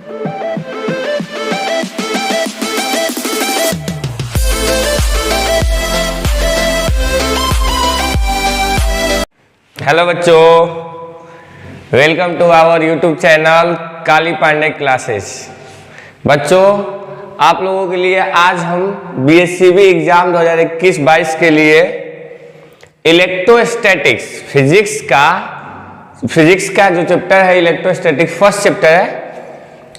Hello बच्चों, welcome to our YouTube channel Kali Pandey classes. बच्चों, आप लोगों के लिए आज हम बीएससीबी एग्जाम 2021-22 के लिए इलेक्ट्रोस्टैटिक्स फिजिक्स का जो चैप्टर है इलेक्ट्रोस्टैटिक्स फर्स्ट चैप्टर है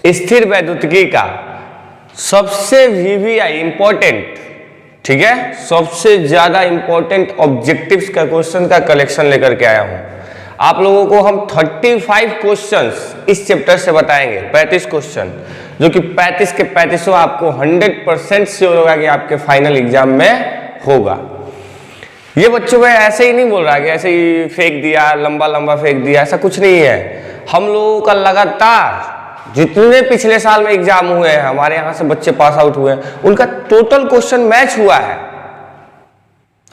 स्थिर वैद्युतिकी का सबसे वीवीआई इंपॉर्टेंट, ठीक है, सबसे ज्यादा इंपॉर्टेंट ऑब्जेक्टिव्स का क्वेश्चन का कलेक्शन लेकर के आया हूं। आप लोगों को हम 35 क्वेश्चंस इस चैप्टर से बताएंगे, 35 क्वेश्चन, जो कि 35 के 35 आपको 100% श्योर होगा कि आपके फाइनल एग्जाम में होगा। ये बच्चों में ऐसे ही नहीं बोल रहा कि ऐसे ही फेंक दिया, लंबा लंबा फेंक दिया, ऐसा कुछ नहीं है। हम लोगों का लगातार जितने पिछले साल में एग्जाम हुए हैं, हमारे यहां से बच्चे पास आउट हुए हैं, उनका टोटल क्वेश्चन मैच हुआ है,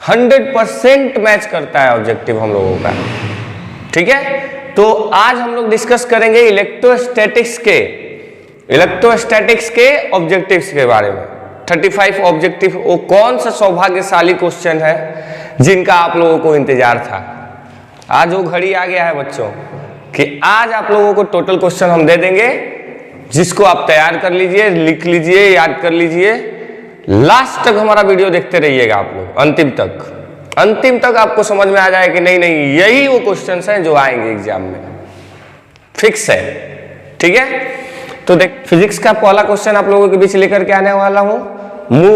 100% मैच करता है ऑब्जेक्टिव हम लोगों का, ठीक है। तो आज हम लोग डिस्कस करेंगे इलेक्ट्रोस्टैटिक्स के ऑब्जेक्टिव्स के बारे में। 35 ऑब्जेक्टिव, वो कौन सा सौभाग्यशाली क्वेश्चन है जिनका आप लोगों को इंतजार था। आज वो घड़ी आ गया है बच्चों कि आज आप लोगों को टोटल क्वेश्चन हम दे देंगे, जिसको आप तैयार कर लीजिए, लिख लीजिए, याद कर लीजिए। लास्ट तक हमारा वीडियो देखते रहिएगा आप लोग, अंतिम तक आपको समझ में आ जाए कि नहीं यही वो क्वेश्चंस हैं जो आएंगे एग्जाम में, फिक्स है, ठीक है। तो देख, फिजिक्स का पहला क्वेश्चन आप लोगों के बीच लेकर के आने वाला हूं।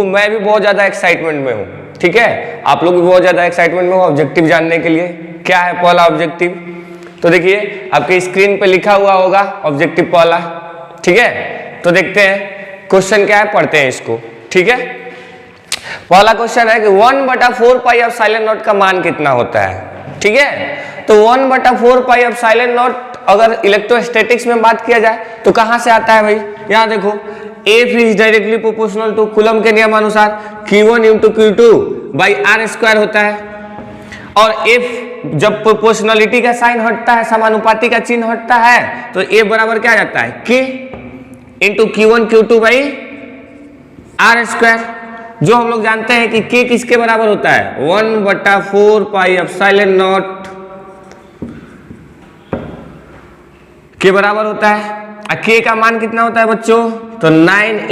मैं भी बहुत ज्यादा एक्साइटमेंट में हूं, ठीक है, आप लोग भी बहुत ज्यादा एक्साइटमेंट में हो ऑब्जेक्टिव जानने के लिए। क्या है पहला ऑब्जेक्टिव? तो देखिए आपके स्क्रीन पे लिखा हुआ होगा ऑब्जेक्टिव पहला, ठीक है। तो देखते हैं क्वेश्चन क्या है, पढ़ते हैं इसको, ठीक है। पहला क्वेश्चन है कि 1/4 पाई ऑफ साइलेंट नॉट का मान कितना होता है, ठीक है। तो 1/4 पाई ऑफ साइलेंट नॉट अगर इलेक्ट्रोस्टैटिक्स में बात किया जाए तो कहां से आता है भाई? यहां देखो, F is directly proportional to coulomb के नियमानुसार Q1 × Q2 बाई R² होता है। और F जब प्रोपोर्शनलिटी का साइन हटता है, समानुपाती का चिन्ह हटता है, तो F बराबर क्या जाता है? K × Q1 Q2 by R², जो हम लोग जानते हैं कि K किसके बराबर होता है? 1/4 पाई एप्सिलॉन नॉट के बराबर होता है। K का मान कितना होता है बच्चों? तो 9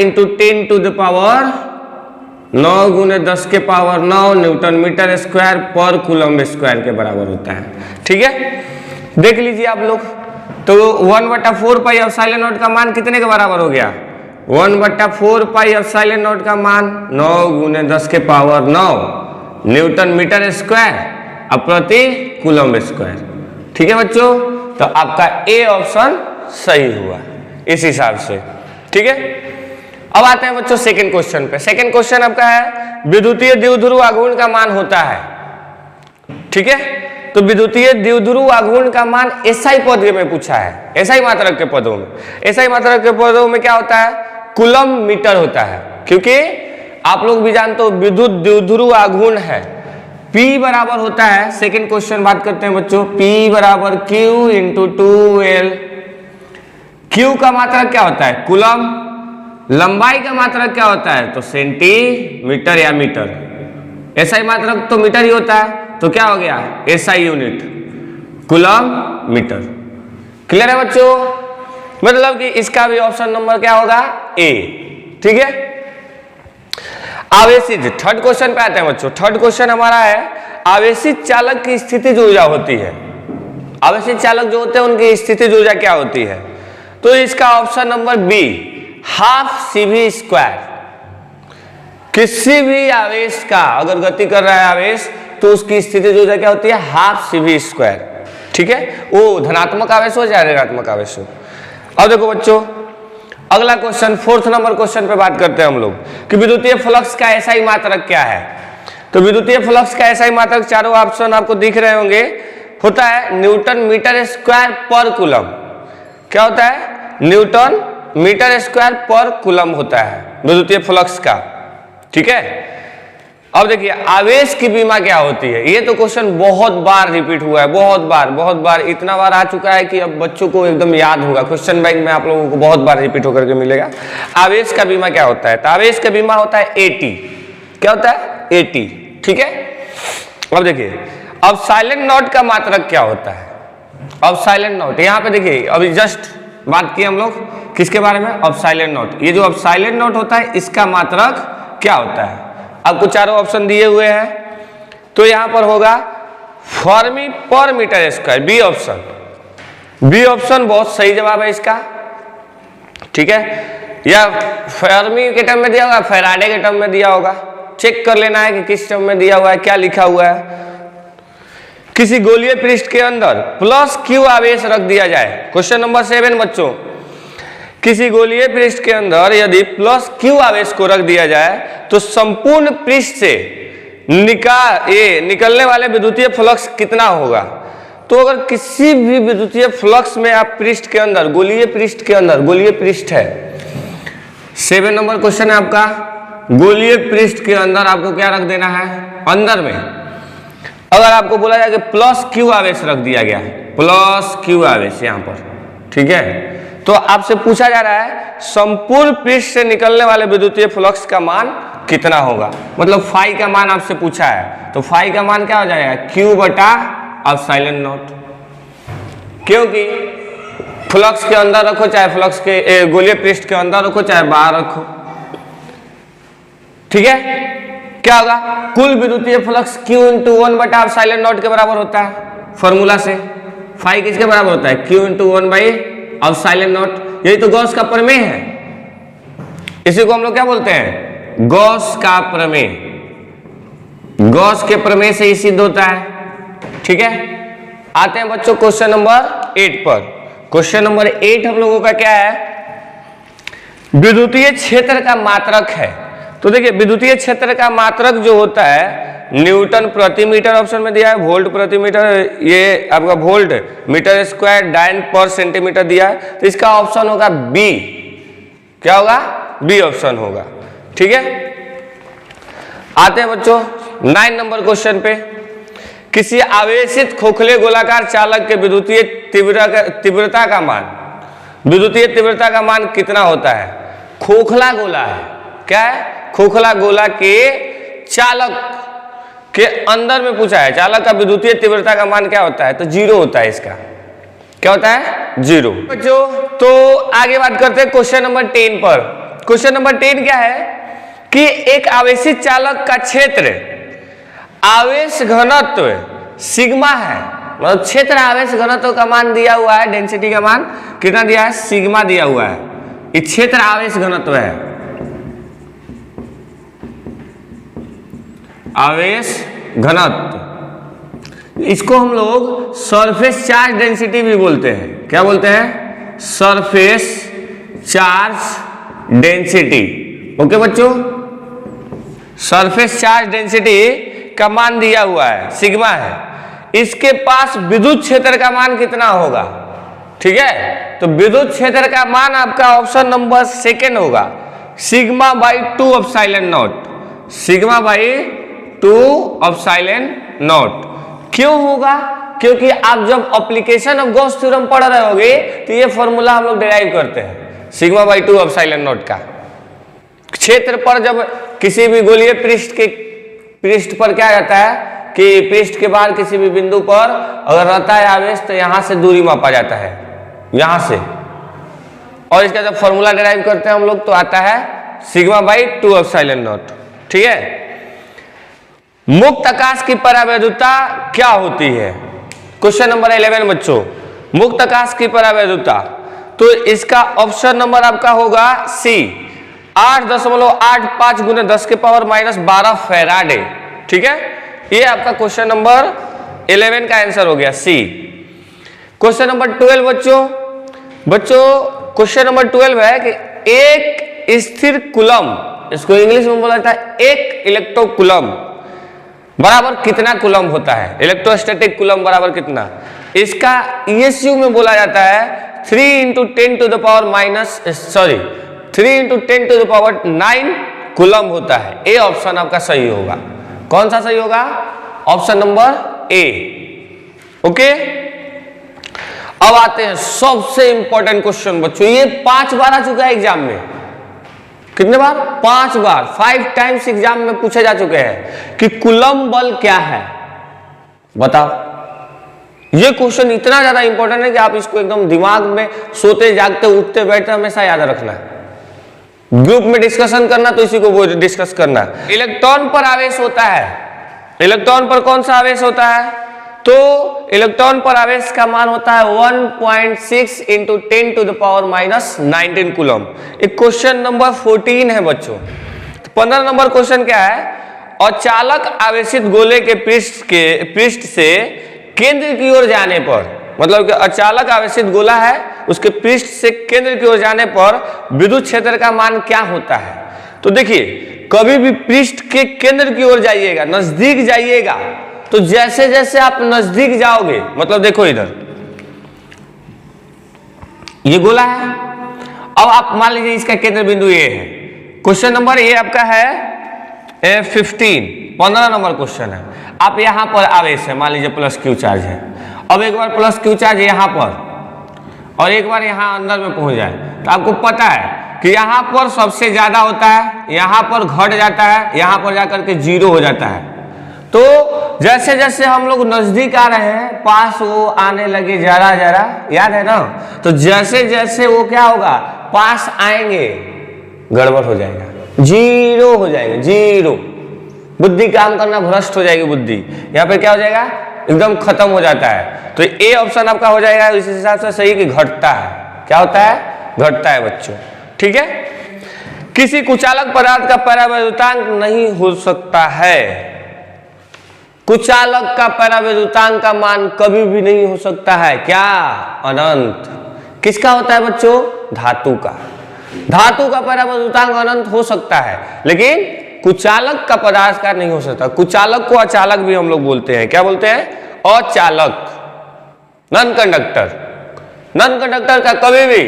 × 10 के पावर 9 न्यूटन मीटर स्क्वायर पर कूलम स्क्वायर के बराबर होता है, ठीक है। देख लीजिए आप लोग, तो 1/4 पाई एप्सिलॉन नॉट का मान कितने के बराबर हो गया? 1/4 पाई एप्सिलॉन नॉट का मान 9 × 10 के पावर 9 न्यूटन मीटर स्क्वायर प्रति कूलम स्क्वायर, ठीक है बच्चों। तो आपका ए ऑप्शन सही हुआ इस हिसाब से, ठीक है। अब आते हैं बच्चों सेकंड क्वेश्चन पे। सेकंड क्वेश्चन आपका है विद्युतीय द्विध्रुव आघूर्ण का मान होता है, ठीक है। तो विद्युतीय द्विध्रुव आघूर्ण का मान एसआई पद में पूछा है, एसआई मात्रक के पदों में। एसआई मात्रक के पदों में क्या होता है? कूलम मीटर होता है, क्योंकि आप लोग भी जानते हो विद्युत द्विध्रुव आघूर्ण है। P बराबर होता है, सेकंड क्वेश्चन बात करते हैं बच्चों, P बराबर Q × 2L। Q का मात्रक क्या होता है? कूलम। लंबाई का मात्रक क्या होता है? तो सेंटीमीटर या मीटर। एसआई मात्रक तो मीटर ही होता है, तो क्या हो गया? SI unit coulomb metre. Clear है बच्चों? मतलब कि इसका भी ऑप्शन नंबर क्या होगा? ए, ठीक है। आवेशित, थर्ड क्वेश्चन पे आते हैं बच्चों। थर्ड क्वेश्चन हमारा है आवेशित चालक की स्थितिज ऊर्जा होती है। आवेशित चालक जो होते हैं उनकी स्थितिज ऊर्जा क्या होती है? तो इसका ऑप्शन नंबर बी, ½ CV²। किसी भी आवेश का अगर गति कर रहा है आवेश, तो उसकी स्थितिज ऊर्जा क्या होती है? ½ CV², ठीक है। वो धनात्मक आवेश हो या ऋणात्मक आवेश हो। अब देखो बच्चों, अगला क्वेश्चन, फोर्थ नंबर क्वेश्चन पे बात करते हैं हम लोग कि विद्युतीय फ्लक्स का एसआई मात्रक क्या है। तो विद्युतीय फ्लक्स का एसआई मात्रक चारों ऑप्शन आपको दिख रहे होंगे, होता है न्यूटन मीटर स्क्वायर पर कूलम। क्या होता है? न्यूटन मीटर स्क्वायर पर कूलम होता है विद्युतीय फ्लक्स का, ठीक है। अब देखिए आवेश की बीमा क्या होती है। ये तो क्वेश्चन बहुत बार रिपीट हुआ है, बहुत बार, इतना बार आ चुका है कि अब बच्चों को एकदम याद होगा। क्वेश्चन बैंक में आप लोगों को बहुत बार रिपीट होकर के मिलेगा। आवेश का बीमा क्या होता है? तो आवेश का बीमा होता है एटी। क्या होता है? एटी। ठीक है। अब देखिए अब साइलेंट नोट का मात्रक क्या होता है? अब साइलेंट नोट यहाँ पे देखिए, अभी जस्ट बात की हम लोग किसके बारे में? अब साइलेंट नोट। ये जो अब साइलेंट नोट होता है इसका मात्रक क्या होता है? आपको चारों ऑप्शन दिए हुए हैं, तो यहां पर होगा fermi per metre square, b option. B option बहुत सही जवाब है इसका। ठीक है, या फर्मी के टर्म में दिया होगा, फैराडे के टर्म में दिया होगा। चेक कर लेना है कि किस टर्म में दिया हुआ है, क्या लिखा हुआ है। किसी गोलीय पृष्ठ के अंदर प्लस क्यू आवेश रख दिया जाए। क्वेश्चन नंबर 7 बच्चों, किसी गोलीय पृष्ठ के अंदर यदि प्लस क्यू आवेश को रख दिया जाए तो संपूर्ण पृष्ठ से निकलने वाले विद्युतीय फ्लक्स कितना होगा? तो अगर किसी भी विद्युतीय फ्लक्स में आप पृष्ठ के अंदर, गोलीय पृष्ठ के अंदर, गोलीय पृष्ठ है 7 नंबर क्वेश्चन है आपका, गोलीय पृष्ठ के अंदर आपको क्या रख देना है? अंदर में अगर आपको बोला जाए कि प्लस क्यू आवेश रख दिया गया, प्लस क्यू आवेश यहां पर, ठीक है, तो आपसे पूछा जा रहा है संपूर्ण पृष्ठ से निकलने वाले विद्युतीय फ्लक्स का मान कितना होगा। मतलब फाई का मान आपसे पूछा है, तो फाई का मान क्या हो जाएगा? क्यू बटा अब साइलेंट नोट। क्योंकि फ्लक्स के अंदर रखो चाहे फ्लक्स के गोलीय पृष्ठ के अंदर रखो चाहे बाहर रखो, ठीक है, क्या होगा? कुल विद्युतीय फ्लक्स Q इंटू 1 बटा अब साइलेंट नोट के बराबर होता है फॉर्मूला से। फाई किसके बराबर होता है? Q इंटू 1 बाई अब साइलेंट नोट। यही तो गॉस का प्रमेय है, इसी को हम लोग क्या बोलते हैं? गॉस का प्रमेय। गॉस के प्रमेय से ही सिद्ध होता है। ठीक है, आते हैं बच्चों क्वेश्चन नंबर 8 पर। क्वेश्चन नंबर 8 हम लोगों का क्या है? विद्युतीय क्षेत्र का मात्रक है। तो देखिए विद्युतीय क्षेत्र का मात्रक जो होता है न्यूटन प्रति मीटर ऑप्शन में दिया है, वोल्ट प्रति मीटर, ये आपका वोल्ट मीटर स्क्वायर डायन पर सेंटीमीटर दिया है, तो इसका ऑप्शन होगा बी। क्या होगा? बी ऑप्शन होगा। ठीक है, आते हैं बच्चों 9 नंबर क्वेश्चन पे। किसी आवेशित खोखले गोलाकार चालक के विद्युतीय तीव्रता का मान, विद्युतीय तीव्रता का मान कितना होता है? खोखला गोला है, क्या है? खोखला गोला के चालक के अंदर में पूछा है, चालक का विद्युतीय तीव्रता का मान क्या होता है? तो 0 होता है। इसका क्या होता है? 0। बच्चों तो आगे बात करते हैं क्वेश्चन नंबर 10 पर। क्वेश्चन नंबर 10 क्या है कि एक आवेशित चालक का क्षेत्र आवेश घनत्व सिग्मा है, मतलब क्षेत्र आवेश घनत्व का मान दिया हुआ है, डेंसिटी का मान कितना दिया है? सिग्मा दिया हुआ है। ये क्षेत्र आवेश घनत्व है, आवेश घनत्व। इसको हम लोग सरफेस चार्ज डेंसिटी भी बोलते हैं। क्या बोलते हैं? Surface charge density. ओके बच्चों, सरफेस चार्ज डेंसिटी का मान दिया हुआ है, सिग्मा है। इसके पास विद्युत क्षेत्र का मान कितना होगा? ठीक है, तो विद्युत क्षेत्र का मान आपका ऑप्शन नंबर 2 होगा, sigma by 2 of silent note. Sigma by 2 of silent note. क्यों होगा? क्योंकि आप जब एप्लीकेशन ऑफ गॉस थ्योरम पढ़ रहे होगे तो ये फॉर्मूला हम लोग डिराइव करते हैं, sigma by 2 of silent note का। क्षेत्र पर जब किसी भी गोलीय पृष्ठ पर क्या रहता है कि पृष्ठ के बाहर किसी भी बिंदु पर अगर रहता है आवेश तो यहां से दूरी मापा जाता है, यहां से, और इसका जब फॉर्मूला डिराइव करते हैं हम लोग तो आता है sigma by 2 of silent note. ठीक है, मुक्त आकाश की परावैद्युता क्या होती है? क्वेश्चन नंबर 11 बच्चों, मुक्त आकाश की परावैद्युता, तो इसका ऑप्शन नंबर आपका होगा सी, 8.85 गुने 10 के पावर -12 फैराडे। ठीक है, ये आपका क्वेश्चन नंबर 11 का आंसर हो गया सी। क्वेश्चन नंबर 12 बच्चों क्वेश्चन नंबर 12 है कि एक स्थिर कूलम, इसको इंग्लिश में बोला जाता है एक इलेक्ट्रोकूलम, बराबर कितना कूलम होता है? इलेक्ट्रोस्टैटिक कूलम बराबर कितना? इसका ESU में बोला जाता है 3 × 10 to the power 9 कूलम होता है। ए ऑप्शन आपका सही होगा। कौन सा सही होगा? Option number A. ओके, अब आते हैं सबसे इंपॉर्टेंट क्वेश्चन बच्चों। ये 5 बार आ चुका है एग्जाम में। कितने बार? 5 बार, 5 टाइम्स एग्जाम में पूछे जा चुके हैं कि कूलम्ब बल क्या है। बताओ, ये क्वेश्चन इतना ज्यादा इंपॉर्टेंट है कि आप इसको एकदम दिमाग में सोते जागते उठते बैठते हमेशा याद रखना है। ग्रुप में डिस्कशन करना तो इसी को डिस्कस करना है। इलेक्ट्रॉन पर आवेश होता है, इलेक्ट्रॉन पर कौन सा आवेश होता है? तो इलेक्ट्रॉन पर आवेश का मान होता है 1.6 इंटू 10⁻⁻19 कूलम्ब। एक क्वेश्चन नंबर 14 है बच्चों। 15 नंबर क्वेश्चन क्या है? अचालक आवेशित गोले के पृष्ठ से केंद्र की ओर जाने पर, मतलब कि अचालक आवेशित गोला है, उसके पृष्ठ से केंद्र की ओर जाने पर विद्युत क्षेत्र का मान क्या होता है? तो देखिए, कभी भी पृष्ठ के केंद्र की ओर जाइएगा, नजदीक जाइएगा, तो जैसे जैसे आप नजदीक जाओगे, मतलब देखो इधर ये गोला है, अब आप मान लीजिए इसका केंद्र बिंदु ये है। क्वेश्चन नंबर ये आपका है 15 नंबर क्वेश्चन है। आप यहां पर आवेश है, मान लीजिए प्लस क्यू चार्ज है। अब एक बार प्लस क्यू चार्ज यहां पर और एक बार यहां अंदर में पहुंच जाए, तो आपको पता है कि यहां पर सबसे ज्यादा होता है, यहां पर घट जाता है, यहां पर जाकर के 0 हो जाता है। तो जैसे जैसे हम लोग नजदीक आ रहे हैं, पास वो आने लगे जरा जरा, याद है ना? तो जैसे जैसे वो क्या होगा, पास आएंगे, गड़बड़ हो जाएगा, 0 हो जाएगा, 0। बुद्धि काम करना भ्रष्ट हो जाएगी बुद्धि। यहाँ पे क्या हो जाएगा? एकदम खत्म हो जाता है। तो ए ऑप्शन आपका हो जाएगा इस हिसाब से सही कि घटता है। क्या होता है? घटता है बच्चों। ठीक है। किसी कुचालक पदार्थ का परावैद्युतांक नहीं हो सकता है। कुचालक का परावैद्युतांक का मान कभी भी नहीं हो सकता है। क्या? अनंत। किसका होता है बच्चों? धातु का। धातु का परावैद्युतांक अनंत हो सकता है, लेकिन कुचालक का पदार्थ का नहीं हो सकता। कुचालक को अचालक भी हम लोग बोलते हैं। क्या बोलते हैं? अचालक, नॉन कंडक्टर। नॉन कंडक्टर का कभी भी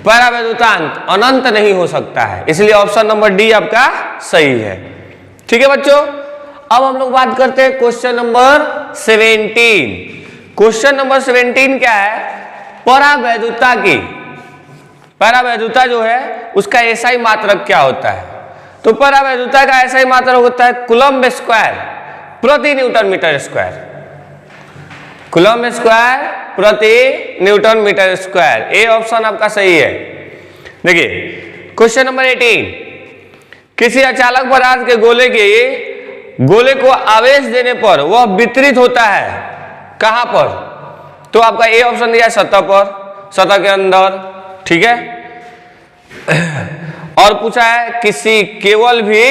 परावैद्युतांक अनंत नहीं हो सकता है, इसलिए ऑप्शन नंबर डी आपका सही है। ठीक है बच्चों, अब हम लोग बात करते हैं क्वेश्चन नंबर 17। क्वेश्चन नंबर 17 क्या है? परावैद्युता की, परावैद्युता जो है उसका एसआई मात्रक क्या होता है? तो परावैद्युता का एसआई मात्रक होता है कूलम्ब स्क्वायर प्रति newton metre square. Coulomb square प्रति newton metre square. A option आपका सही है। देखिए क्वेश्चन नंबर 18, किसी अचालक पदार्थ के गोले को आवेश देने पर वह वितरित होता है कहां पर? तो आपका ए ऑप्शन दिया है सतह पर, सतह के अंदर। ठीक है। और पूछा है किसी केवल भी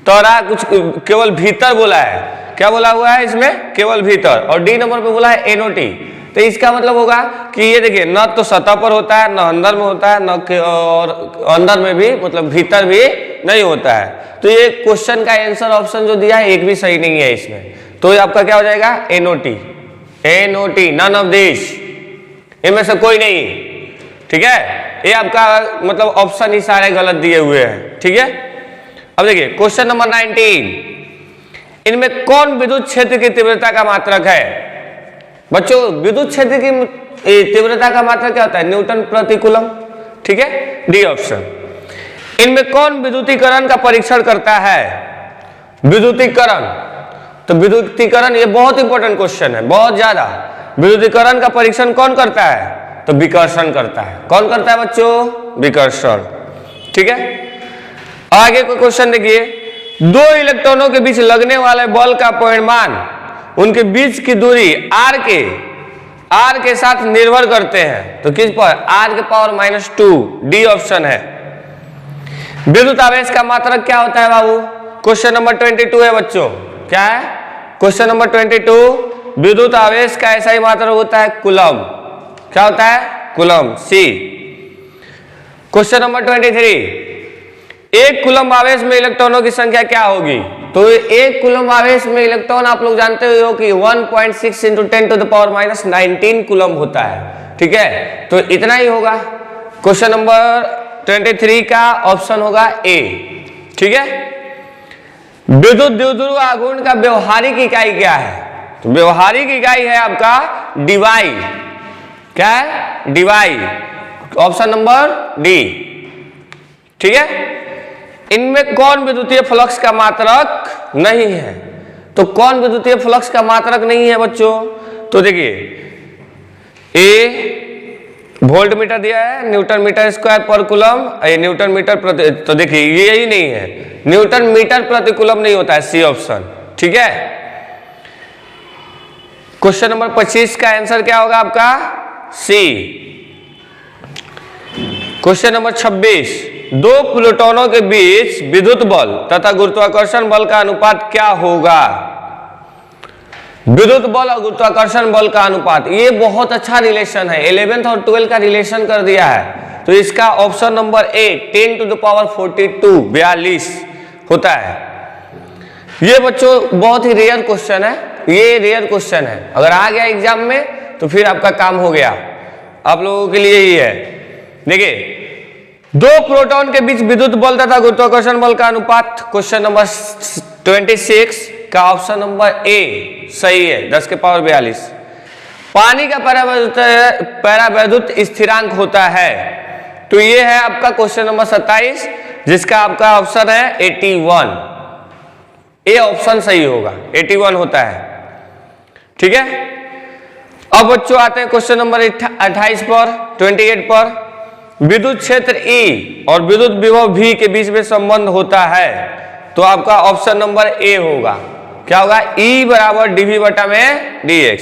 तरह, कुछ केवल भीतर बोला है। क्या बोला हुआ है इसमें? केवल भीतर। और डी नंबर पे बोला है एनओटी। तो इसका मतलब होगा कि ये देखिए, न तो सतह पर होता है, न अंदर में होता है, न और अंदर में भी, मतलब भीतर भी नहीं होता है। तो ये क्वेश्चन का आंसर ऑप्शन जो दिया है एक भी सही नहीं है इसमें। तो ये आपका क्या हो जाएगा? NOT. NOT, none of this, इनमें से कोई नहीं। ठीक है। ये आपका मतलब ऑप्शन ही सारे गलत दिए हुए हैं। ठीक है। अब देखिए क्वेश्चन नंबर 19, इनमें कौन विद्युत क्षेत्र की तीव्रता का मात्रक है? बच्चों विद्युत क्षेत्र की तीव्रता का मात्रक क्या होता है? न्यूटन प्रति कूलम्ब। ठीक है। D option. इनमें कौन विद्युतीकरण का परीक्षण करता है? विद्युतीकरण, तो विद्युतीकरण ये बहुत इंपॉर्टेंट क्वेश्चन है, बहुत ज्यादा। विद्युतीकरण का परीक्षण कौन करता है? तो विकर्षण करता है। कौन करता है बच्चों? विकर्षण। ठीक है। आगे कोई क्वेश्चन देखिए, दो इलेक्ट्रॉनों के बीच लगने वाले बल का परिमाण उनके बीच की दूरी r के साथ निर्भर करते हैं। तो किस पर? r के पावर -2। डी ऑप्शन है। विद्युत आवेश का मात्रक क्या होता है बाबू? क्वेश्चन नंबर 22 है बच्चों। क्या है? क्वेश्चन नंबर 22, विद्युत आवेश का ऐसा ही मात्रक होता है कूलम्ब। क्या होता है? कूलम्ब। सी। क्वेश्चन नंबर 23, एक कूलम्ब आवेश में इलेक्ट्रॉनों की संख्या क्या होगी? तो एक कूलम्ब आवेश में इलेक्ट्रॉन आप लोग जानते हो कि 1.6 इंटू 10⁻⁻19 कूलम्ब होता है। ठीक है। तो इतना ही होगा। क्वेश्चन नंबर 23 का ऑप्शन होगा ए। ठीक है। विद्युत द्विध्रुव आघूर्ण का व्यवहारिक इकाई क्या है? तो व्यवहारिक इकाई है आपका डीवाई। क्या है? डीवाई। Option number D. ठीक है। इनमें कौन विद्युतीय फ्लक्स का मात्रक नहीं है? तो कौन विद्युतीय फ्लक्स का मात्रक नहीं है बच्चों? तो देखिए, ए वोल्ट मीटर दिया है, न्यूटन मीटर स्क्वायर पर कूलम, न्यूटन मीटर प्रति, तो देखिए ये ही नहीं है, न्यूटन मीटर प्रति कूलम नहीं होता है, सी ऑप्शन। ठीक है। क्वेश्चन नंबर 25 का आंसर क्या होगा आपका? सी। क्वेश्चन नंबर 26, दो प्रोटॉनों के बीच विद्युत बल तथा गुरुत्वाकर्षण बल का अनुपात क्या होगा? विद्युत बल और गुरुत्वाकर्षण बल का अनुपात, ये बहुत अच्छा रिलेशन है, 11th और 12th का रिलेशन कर दिया है। तो इसका option number A 10 to the power 42 42 होता है। ये बच्चों बहुत ही रेयर क्वेश्चन है, ये रेयर क्वेश्चन है, अगर आ गया एग्जाम में तो फिर आपका काम हो गया, आप लोगों के लिए ही है। देखिए, दो प्रोटॉन के बीच विद्युत बल तथा गुरुत्वाकर्षण बल का अनुपात, क्वेश्चन नंबर 26 का ऑप्शन नंबर ए सही है, 10 के पावर 42। पानी का परावैद्युत स्थिरांक होता है, तो ये है आपका क्वेश्चन नंबर 27, जिसका आपका ऑप्शन है 81। ए ऑप्शन सही होगा, 81 होता है। ठीक है। अब बच्चों आते हैं क्वेश्चन नंबर 28 पर, 28 पर। विद्युत क्षेत्र E और विद्युत विभव V के बीच में संबंध होता है, तो आपका ऑप्शन नंबर ए होगा। क्या होगा? E बराबर dV बटा में dx।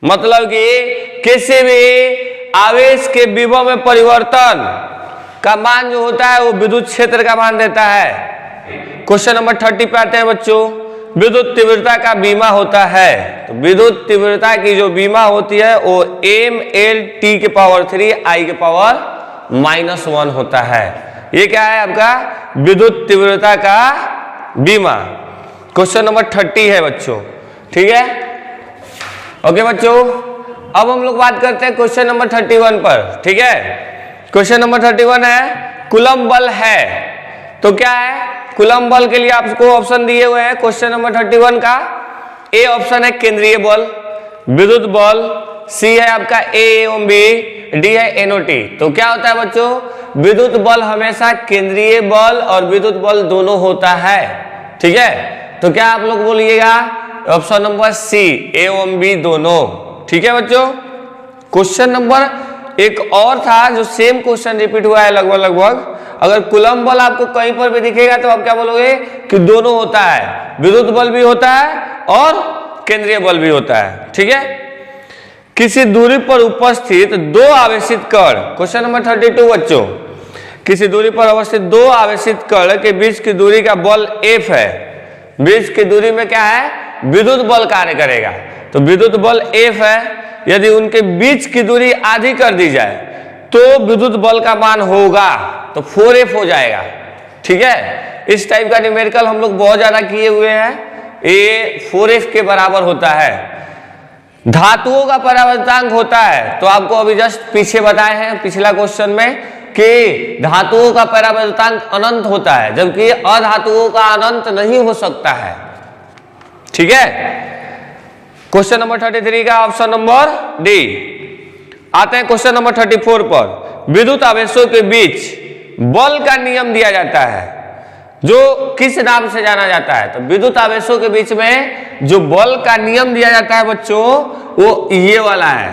मतलब कि किसी भी आवेश के विभव में परिवर्तन का मान जो होता है वो विद्युत क्षेत्र का मान देता है। क्वेश्चन नंबर 30 पे आते हैं बच्चों, विद्युत तीव्रता का बीमा होता है, तो विद्युत तीव्रता की जो बीमा होती है वो mLT के पावर 3 I के पावर -1 होता है। ये क्या है आपका? विद्युत तीव्रता का बीमा। क्वेश्चन नंबर 30 है बच्चों। ठीक है। ओके बच्चों, अब हम लोग बात करते हैं क्वेश्चन नंबर 31 पर। ठीक है। क्वेश्चन नंबर 31 है, कूलम्ब बल है, तो क्या है? कूलम्ब बल के लिए आपको ऑप्शन दिए हुए हैं क्वेश्चन नंबर 31 का। ए ऑप्शन है केंद्रीय बल, विद्युत बल, सी है आपका ए एवं बी, डी है एनओटी। तो क्या होता है बच्चों? विद्युत बल हमेशा केंद्रीय बल और विद्युत बल दोनों होता है। ठीक है। तो क्या आप लोग बोलिएगा? ऑप्शन नंबर सी, ए एवं बी दोनों। ठीक है बच्चों। क्वेश्चन नंबर एक और था जो सेम क्वेश्चन रिपीट हुआ है लगभग। अगर कूलम्ब बल आपको कहीं पर भी दिखेगा तो आप क्या बोलोगे? कि दोनों होता है, विद्युत बल भी होता है और केंद्रीय बल भी होता है। ठीक है। किसी दूरी पर उपस्थित दो आवेशित कण, क्वेश्चन नंबर 32 बच्चों, किसी दूरी पर अवस्थित दो आवेशित कण के बीच की दूरी का बल F है, बीच की दूरी में क्या है? विद्युत बल कार्य करेगा, तो विद्युत बल F है। यदि उनके बीच की दूरी आधी कर दी जाए तो विद्युत बल का मान होगा, तो 4F हो जाएगा। ठीक है। इस टाइप का न्यूमेरिकल हम लोग बहुत ज्यादा किए हुए हैं, ये 4F के बराबर होता है। धातुओं का परावर्तनांक होता है, तो आपको अभी जस्ट पीछे बताए हैं पिछला क्वेश्चन में कि धातुओं का परावर्तनांक अनंत होता है, जबकि अधातुओं का अनंत नहीं हो सकता है। ठीक है। क्वेश्चन नंबर 33 का ऑप्शन नंबर डी। आते हैं क्वेश्चन नंबर 34 पर। विद्युत आवेशों के बीच बल का नियम दिया जाता है, जो किस नाम से जाना जाता है? तो विद्युत आवेशों के बीच में जो बल का नियम दिया जाता है बच्चों, वो ये वाला है,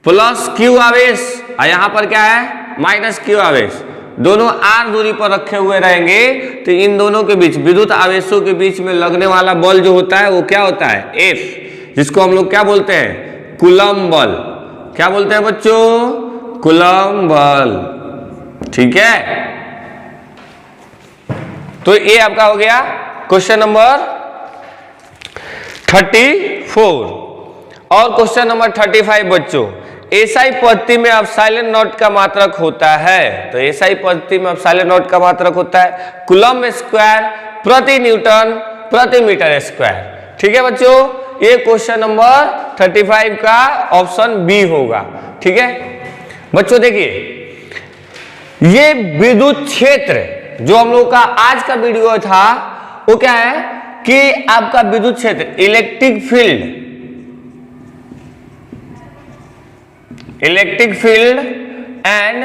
प्लस क्यू आवेश, और यहां पर क्या है? माइनस क्यू आवेश। दोनों आर दूरी पर रखे हुए रहेंगे, तो इन दोनों के बीच, विद्युत आवेशों के बीच में लगने वाला बल जो होता है वो क्या होता है? एफ, जिसको हम लोग क्या बोलते हैं? कूलम्ब बल। क्या बोलते हैं बच्चों? कूलम्ब बल। ठीक है। तो ये आपका हो गया क्वेश्चन नंबर 34। और क्वेश्चन नंबर 35 बच्चों, एसआई पद्धति में एप्सिलॉन नॉट का मात्रक होता है, तो एसआई पद्धति में एप्सिलॉन नॉट का मात्रक होता है कूलम्ब स्क्वायर प्रति न्यूटन प्रति मीटर स्क्वायर। ठीक है बच्चों, ये क्वेश्चन नंबर 35 का ऑप्शन बी होगा। ठीक है बच्चों, देखिए ये विद्युत क्षेत्र जो हम लोग का आज का वीडियो था वो क्या है कि आपका विद्युत क्षेत्र, electric field and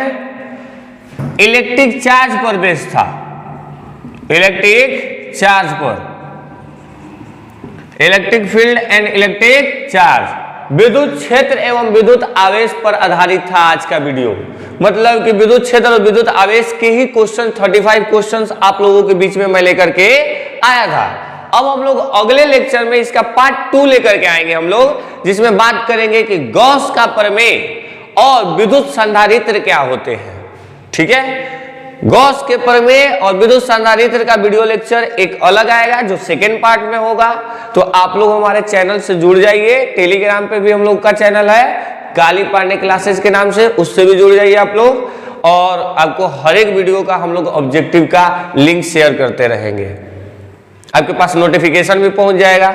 electric charge पर बेस्ड था। इलेक्ट्रिक चार्ज पर, electric field and electric charge, विद्युत क्षेत्र एवं विद्युत आवेश पर आधारित था आज का वीडियो। मतलब कि विद्युत क्षेत्र और विद्युत आवेश के ही क्वेश्चन 35 क्वेश्चंस आप लोगों के बीच में मैं लेकर के आया था। अब हम लोग अगले लेक्चर में इसका पार्ट 2 लेकर के आएंगे हम लोग, जिसमें बात करेंगे कि गॉस का प्रमेय और विद्युत संधारित्र क्या होते हैं। ठीक है, गॉस के प्रमेय और विद्युत संधारित्र का वीडियो लेक्चर एक अलग आएगा जो सेकेंड पार्ट में होगा। तो आप लोग हमारे चैनल से जुड़ जाइए। टेलीग्राम पे भी हम लोग का चैनल है काली पांडे क्लासेस के नाम से, उससे भी जुड़ जाइए आप लोग। और आपको हर एक वीडियो का हम लोग ऑब्जेक्टिव का लिंक शेयर करते रहेंगे, आपके पास नोटिफिकेशन भी पहुंच जाएगा।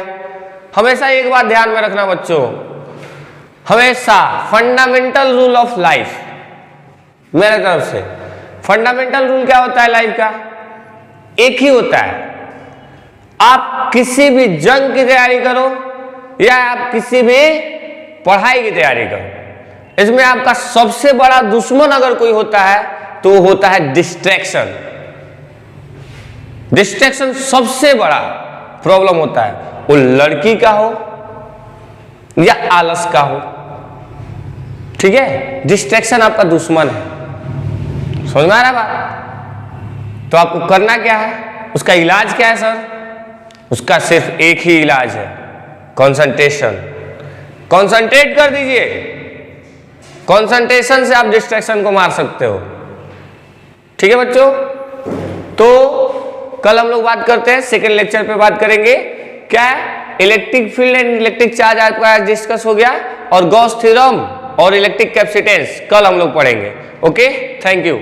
हमेशा एक बात ध्यान में रखना बच्चों, हमेशा फंडामेंटल रूल ऑफ लाइफ मेरे तरफ से। फंडामेंटल रूल क्या होता है लाइफ का? एक ही होता है, आप किसी भी जंग की तैयारी करो या आप किसी भी पढ़ाई की तैयारी करो, इसमें आपका सबसे बड़ा दुश्मन अगर कोई होता है तो वो होता है डिस्ट्रैक्शन। डिस्ट्रैक्शन सबसे बड़ा प्रॉब्लम होता है, वो लड़की का हो या आलस का हो। ठीक है, डिस्ट्रैक्शन आपका दुश्मन है। समझ में आ रहा है बात? तो आपको करना क्या है, उसका इलाज क्या है सर? उसका सिर्फ एक ही इलाज है, कंसंट्रेशन। कंसंट्रेट कर दीजिए, कंसंट्रेशन से आप डिस्ट्रैक्शन को मार सकते हो। ठीक है बच्चों, तो कल हम लोग बात करते हैं, सेकेंड लेक्चर पे बात करेंगे क्या है, electric field and electric charge आपका डिस्कस हो गया, और गॉस थ्योरम और इलेक्ट्रिक कैपेसिटेंस कल हम लोग पढ़ेंगे। Okay, thank you.